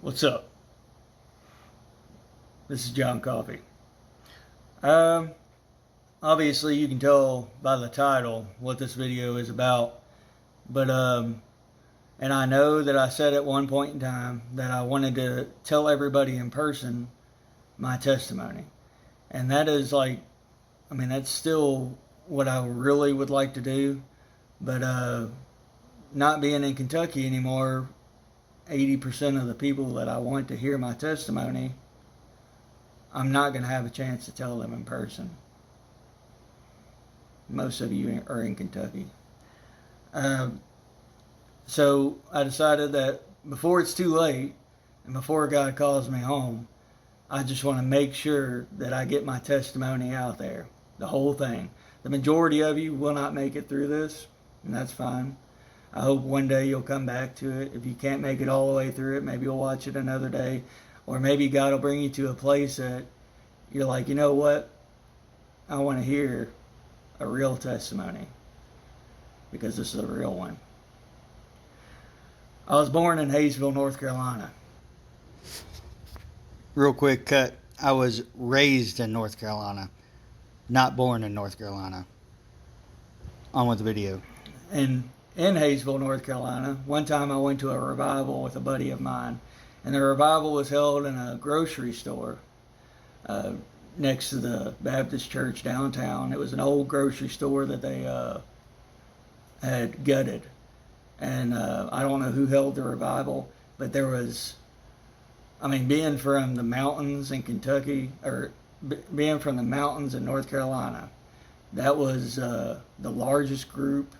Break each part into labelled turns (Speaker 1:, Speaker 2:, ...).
Speaker 1: What's up? This is John Coffey. Um, Obviously, you can tell by the title what this video is about, but and I know that I said at one point in time that I wanted to tell everybody in person my testimony, and that is that's still what I really would like to do, but not being in Kentucky anymore, 80% of the people that I want to hear my testimony, I'm not going to have a chance to tell them in person. Most of you are in Kentucky. Um, so I decided that before it's too late and before God calls me home, I just want to make sure that I get my testimony out there, the whole thing. The majority of you will not make it through this, and that's fine. I hope one day you'll come back to it. If you can't make it all the way through it, maybe you'll watch it another day. Or maybe God will bring you to a place that you're like, you know what? I want to hear a real testimony because this is a real one. I was born in Hayesville, North Carolina.
Speaker 2: Real quick cut. I was raised in North Carolina, not born in North Carolina. On with the video.
Speaker 1: And in Hayesville, North Carolina, one time I went to a revival with a buddy of mine, and the revival was held in a grocery store uh, next to the Baptist church downtown. It was an old grocery store that they had gutted, and I don't know who held the revival, but there was, being from the mountains in Kentucky, or being from the mountains in North Carolina, that was the largest group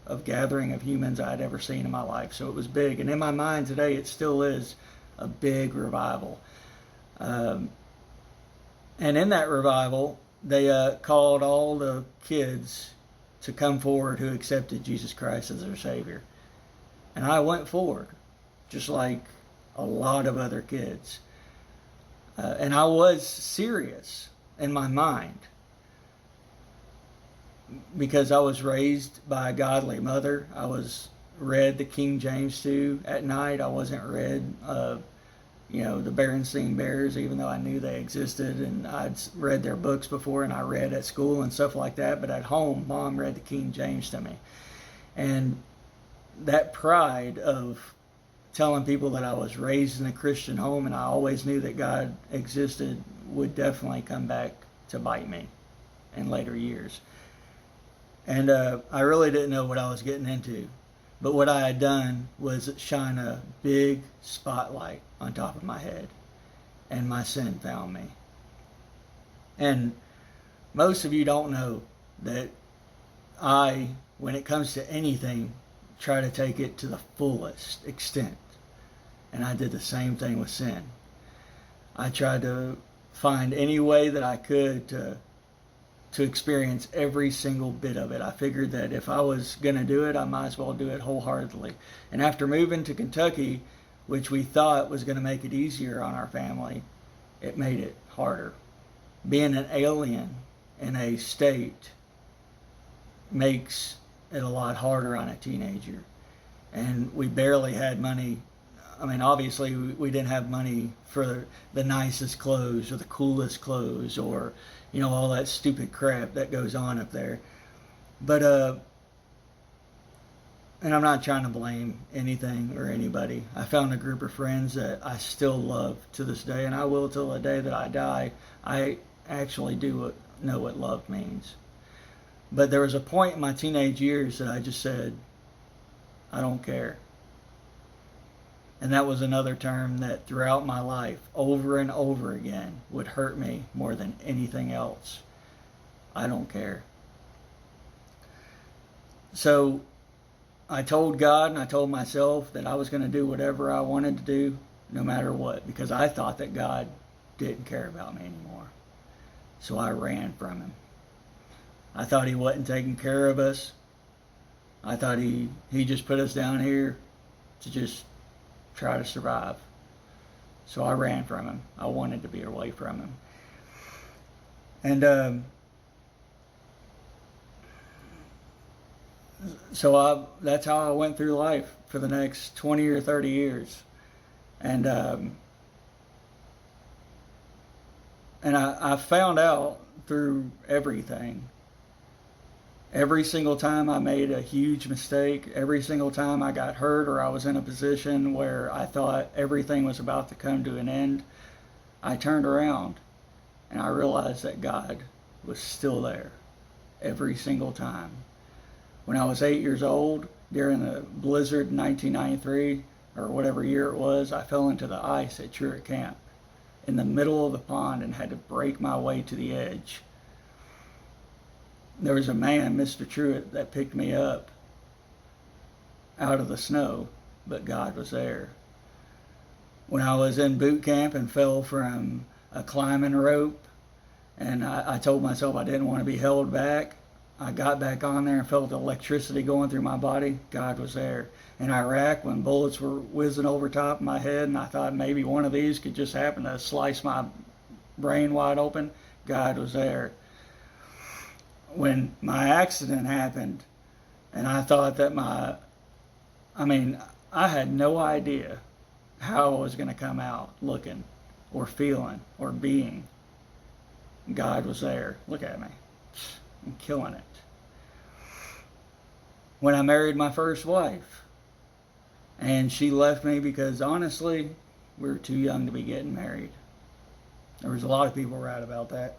Speaker 1: of gathering of humans I'd ever seen in my life. So it was big, and in my mind today, it still is a big revival. Um, and in that revival, they called all the kids to come forward who accepted Jesus Christ as their Savior. And I went forward, just like a lot of other kids. And I was serious in my mind because I was raised by a godly mother. I was read the King James to at night. I wasn't read, the Berenstain Bears, even though I knew they existed, and I'd read their books before, and I read at school and stuff like that. But at home, Mom read the King James to me, and that pride of telling people that I was raised in a Christian home and I always knew that God existed would definitely come back to bite me in later years. And I really didn't know what I was getting into. But what I had done was shine a big spotlight on top of my head. And my sin found me. And most of you don't know that I, when it comes to anything, try to take it to the fullest extent. And I did the same thing with sin. I tried to find any way that I could to experience every single bit of it. I figured that if I was going to do it, I might as well do it wholeheartedly. And after moving to Kentucky, which we thought was going to make it easier on our family, it made it harder. Being an alien in a state makes it a lot harder on a teenager. And we barely had money. Obviously, we didn't have money for the nicest clothes or the coolest clothes or, all that stupid crap that goes on up there. But, and I'm not trying to blame anything or anybody. I found a group of friends that I still love to this day, and I will till the day that I die. I actually do know what love means. But there was a point in my teenage years that I just said, I don't care. And that was another term that throughout my life, over and over again, would hurt me more than anything else. I don't care. So I told God and I told myself that I was going to do whatever I wanted to do, no matter what, because I thought that God didn't care about me anymore. So I ran from Him. I thought He wasn't taking care of us. I thought He just put us down here to just try to survive. So I ran from Him. I wanted to be away from Him. And so that's how I went through life for the next 20 or 30 years. And I found out through everything. Every single time I made a huge mistake, every single time I got hurt or I was in a position where I thought everything was about to come to an end, I turned around and I realized that God was still there every single time. When I was 8 years old, during the blizzard in 1993, or whatever year it was, I fell into the ice at Truett Camp in the middle of the pond and had to break my way to the edge. There was a man, Mr. Truett, that picked me up out of the snow, but God was there. When I was in boot camp and fell from a climbing rope, and I told myself I didn't want to be held back, I got back on there and felt the electricity going through my body. God was there. In Iraq, when bullets were whizzing over top of my head and I thought maybe one of these could just happen to slice my brain wide open, God was there. When my accident happened and I thought that I had no idea how I was going to come out looking or feeling or being. God was there. Look at me. I'm killing it. When I married my first wife, and she left me because honestly, we were too young to be getting married. There was a lot of people right about that.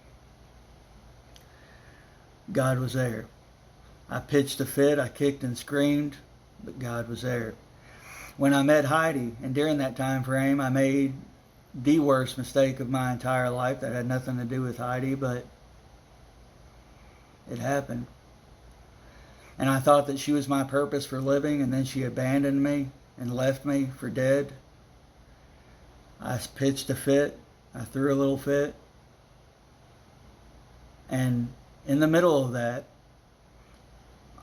Speaker 1: God was there. I pitched a fit, I kicked and screamed, but God was there. When I met Heidi, and during that time frame, I made the worst mistake of my entire life that had nothing to do with Heidi, but it happened. And I thought that she was my purpose for living, and then she abandoned me and left me for dead. I pitched a fit. I threw a little fit. And in the middle of that,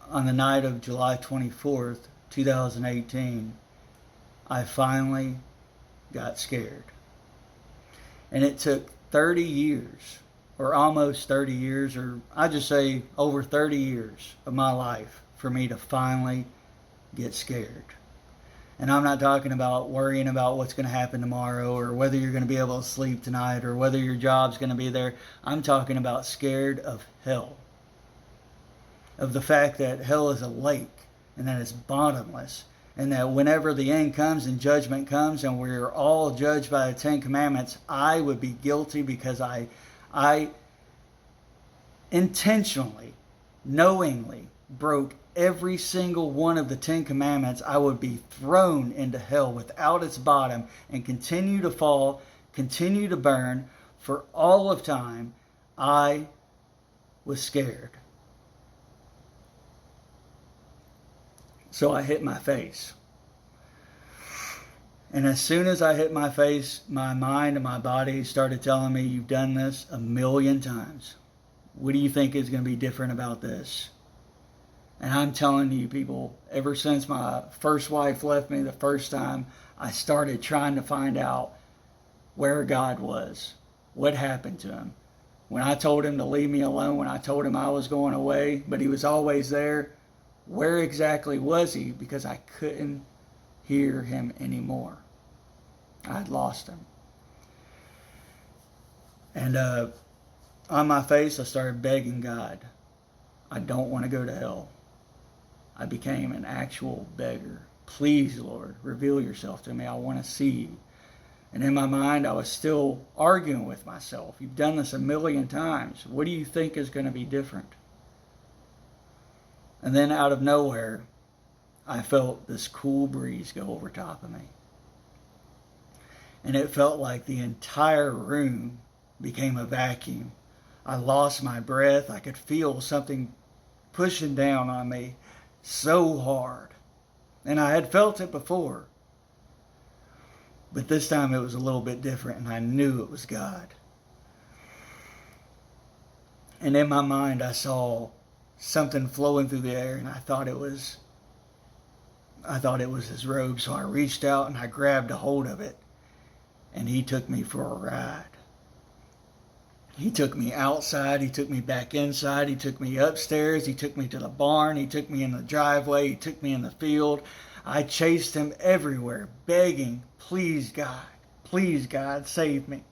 Speaker 1: on the night of July 24th, 2018, I finally got scared. And it took 30 years, or almost 30 years, or I just say over 30 years of my life for me to finally get scared. And I'm not talking about worrying about what's going to happen tomorrow or whether you're going to be able to sleep tonight or whether your job's going to be there. I'm talking about scared of hell. Of the fact that hell is a lake and that it's bottomless. And that whenever the end comes and judgment comes and we're all judged by the Ten Commandments, I would be guilty because I intentionally, knowingly broke every single one of the Ten Commandments. I would be thrown into hell without its bottom and continue to fall, continue to burn for all of time. I was scared. So I hit my face. And as soon as I hit my face, my mind and my body started telling me, you've done this 1,000,000 times. What do you think is going to be different about this? And I'm telling you, people, ever since my first wife left me the first time, I started trying to find out where God was. What happened to him? When I told him to leave me alone, when I told him I was going away, but he was always there, where exactly was he? Because I couldn't hear him anymore. I had lost him. And on my face, I started begging God, I don't want to go to hell. I became an actual beggar. Please, Lord, reveal yourself to me. I want to see you. And in my mind, I was still arguing with myself. You've done this 1,000,000 times. What do you think is going to be different? And then out of nowhere, I felt this cool breeze go over top of me. And it felt like the entire room became a vacuum. I lost my breath. I could feel something pushing down on me so hard. And I had felt it before. But this time it was a little bit different, and I knew it was God. And in my mind, I saw something flowing through the air, and I thought it was his robe. So I reached out and I grabbed a hold of it, and he took me for a ride. He took me outside, he took me back inside, he took me upstairs, he took me to the barn, he took me in the driveway, he took me in the field. I chased him everywhere, begging, please God, save me.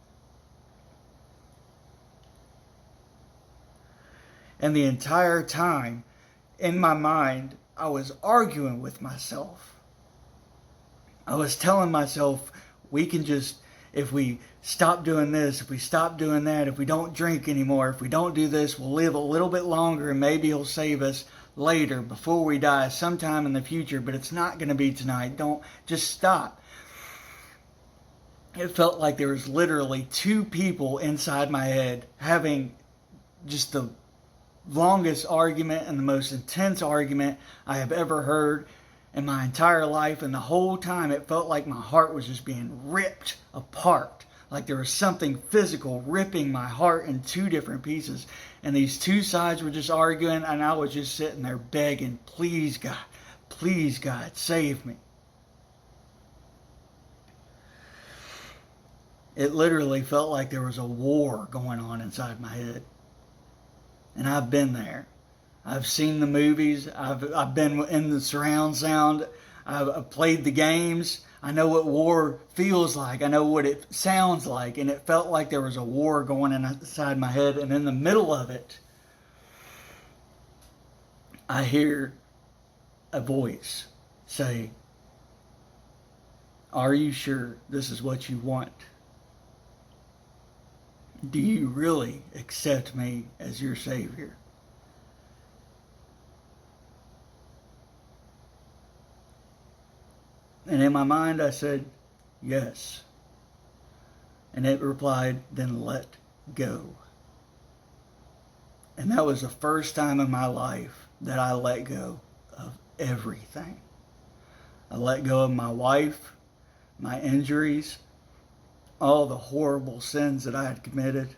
Speaker 1: And the entire time, in my mind, I was arguing with myself. I was telling myself, we can just, if we stop doing this, if we stop doing that, if we don't drink anymore, if we don't do this, we'll live a little bit longer and maybe he'll save us later, before we die, sometime in the future, but it's not going to be tonight. Don't, just stop. It felt like there was literally two people inside my head having just the longest argument and the most intense argument I have ever heard in my entire life. And the whole time it felt like my heart was just being ripped apart, like there was something physical ripping my heart in two different pieces. And these two sides were just arguing, and I was just sitting there begging, please God, save me. It literally felt like there was a war going on inside my head. And I've been there. I've seen the movies. I've been in the surround sound. I've played the games. I know what war feels like. I know what it sounds like. And it felt like there was a war going on inside my head. And in the middle of it, I hear a voice say, are you sure this is what you want? Do you really accept me as your Savior? And in my mind I said, yes. And it replied, then let go. And that was the first time in my life that I let go of everything. I let go of my wife, my injuries, all the horrible sins that I had committed.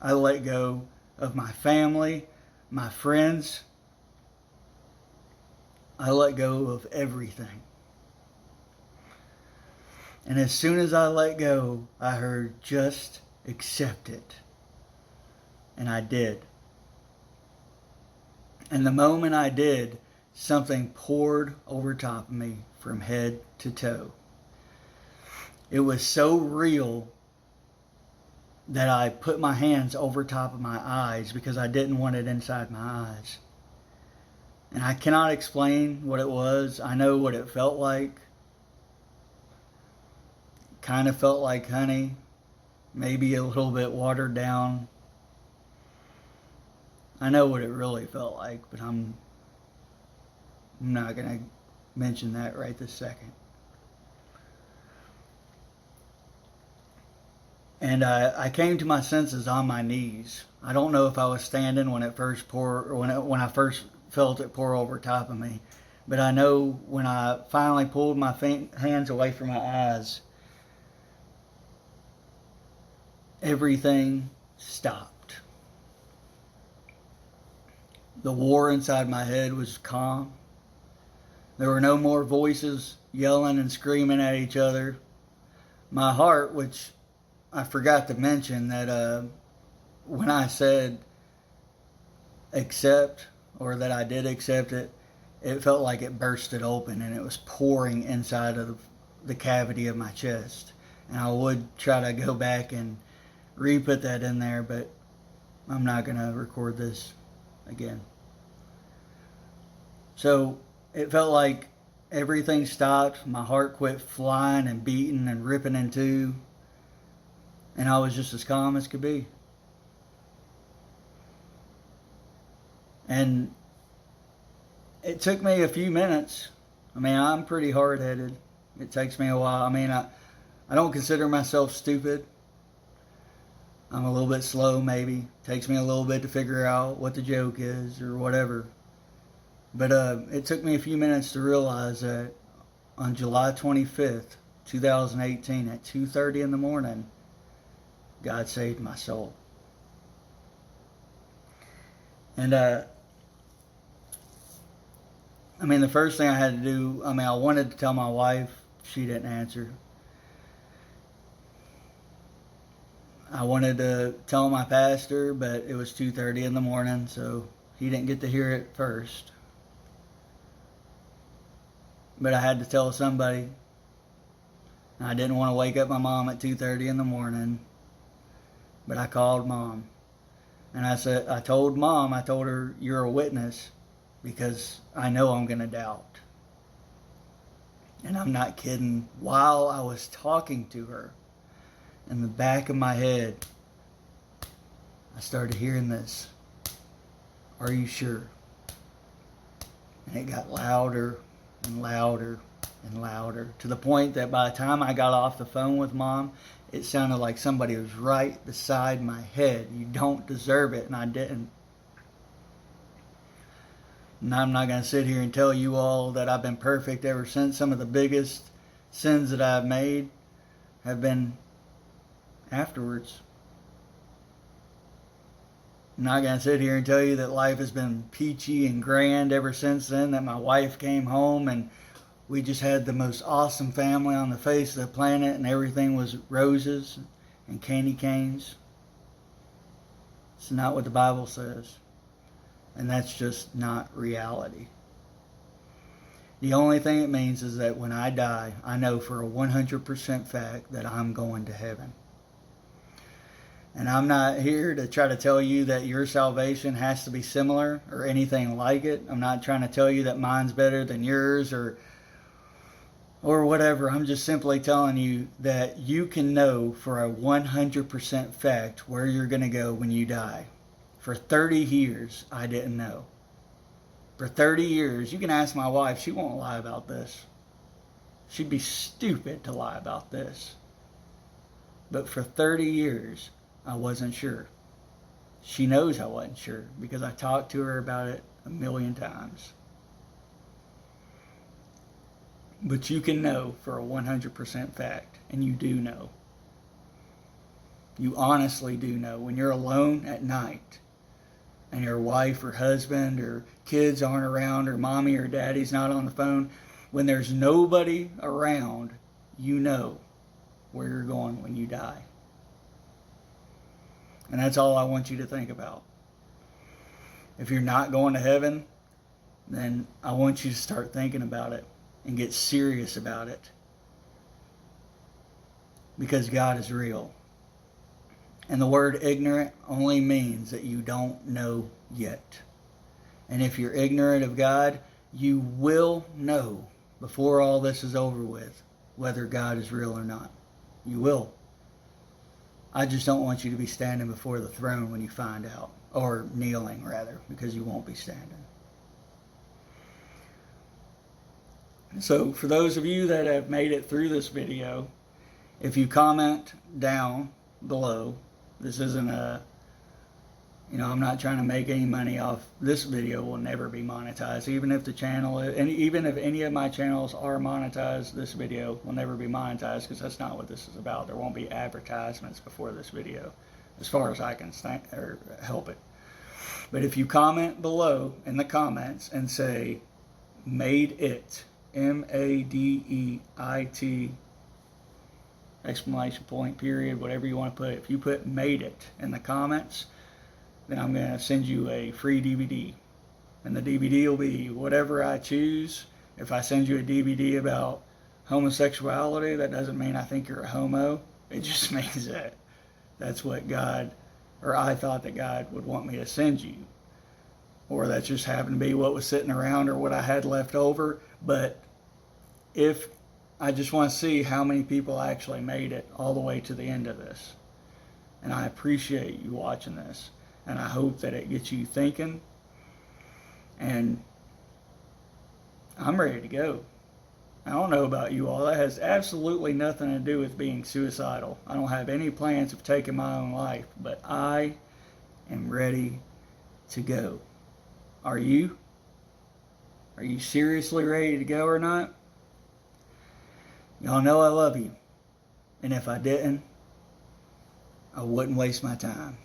Speaker 1: I let go of my family, my friends. I let go of everything. And as soon as I let go, I heard, just accept it. And I did. And the moment I did, something poured over top of me from head to toe. It was so real that I put my hands over top of my eyes because I didn't want it inside my eyes. And I cannot explain what it was. I know what it felt like. Kind of felt like honey, maybe a little bit watered down. I know what it really felt like, but I'm not going to mention that right this second. And I came to my senses on my knees. I don't know if I was standing when it first poured, or when I first felt it pour over top of me. But I know when I finally pulled my hands away from my eyes, everything stopped. The war inside my head was calm. There were no more voices yelling and screaming at each other. My heart, which I forgot to mention that when I said accept, or that I did accept it, it felt like it bursted open and it was pouring inside of the cavity of my chest. And I would try to go back and re-put that in there, but I'm not going to record this again. So it felt like everything stopped. My heart quit flying and beating and ripping in two. And I was just as calm as could be. And it took me a few minutes. I mean, I'm pretty hard-headed. It takes me a while. I mean, I don't consider myself stupid. I'm a little bit slow, maybe. Takes me a little bit to figure out what the joke is or whatever. But it took me a few minutes to realize that on July 25th, 2018, at 2:30 in the morning, God saved my soul. And I mean, the first thing I had to do, I wanted to tell my wife. She didn't answer. I wanted to tell my pastor, but it was 2:30 in the morning, so he didn't get to hear it first. but I had to tell somebody. I didn't want to wake up my mom at 2:30 in the morning, but I called Mom. And I told her, you're a witness because I know I'm going to doubt. And I'm not kidding. While I was talking to her, in the back of my head, I started hearing this. Are you sure? And it got louder and louder and louder, to the point that by the time I got off the phone with Mom, it sounded like somebody was right beside my head. You don't deserve it, and I didn't. And I'm not going to sit here and tell you all that I've been perfect ever since. Some of the biggest sins that I've made have been afterwards. I'm not going to sit here and tell you that life has been peachy and grand ever since then, that my wife came home and we just had the most awesome family on the face of the planet and everything was roses and candy canes. It's not what the Bible says. And that's just not reality. The only thing it means is that when I die, I know for a 100% fact that I'm going to heaven. And I'm not here to try to tell you that your salvation has to be similar or anything like it. I'm not trying to tell you that mine's better than yours or whatever. I'm just simply telling you that you can know for a 100% fact where you're going to go when you die. For 30 years, I didn't know. For 30 years, you can ask my wife, she won't lie about this. She'd be stupid to lie about this. But for 30 years, I wasn't sure. She knows I wasn't sure because I talked to her about it a million times. But you can know for a 100% fact, and you do know. You honestly do know. When you're alone at night and your wife or husband or kids aren't around or mommy or daddy's not on the phone, when there's nobody around, you know where you're going when you die. And that's all I want you to think about. If you're not going to heaven, then I want you to start thinking about it and get serious about it. Because God is real. And the word ignorant only means that you don't know yet. And if you're ignorant of God, you will know before all this is over with whether God is real or not. You will. I just don't want you to be standing before the throne when you find out. Or kneeling, rather, because you won't be standing. So for those of you that have made it through this video, if you comment down below, this isn't I'm not trying to make any money off. This video will never be monetized. Even if the channel, and even if any of my channels are monetized, this video will never be monetized because that's not what this is about. There won't be advertisements before this video, as far as I can help it. But if you comment below in the comments and say, made it, MADEIT, exclamation point, period, whatever you want to put. If you put made it in the comments, then I'm going to send you a free DVD. And the DVD will be whatever I choose. If I send you a DVD about homosexuality, that doesn't mean I think you're a homo. It just means that that's what God, or I thought that God would want me to send you. Or that just happened to be what was sitting around or what I had left over. But if I just want to see how many people actually made it all the way to the end of this. And I appreciate you watching this. And I hope that it gets you thinking. And I'm ready to go. I don't know about you all. That has absolutely nothing to do with being suicidal. I don't have any plans of taking my own life. But I am ready to go. Are you? Are you seriously ready to go or not? Y'all know I love you. And if I didn't, I wouldn't waste my time.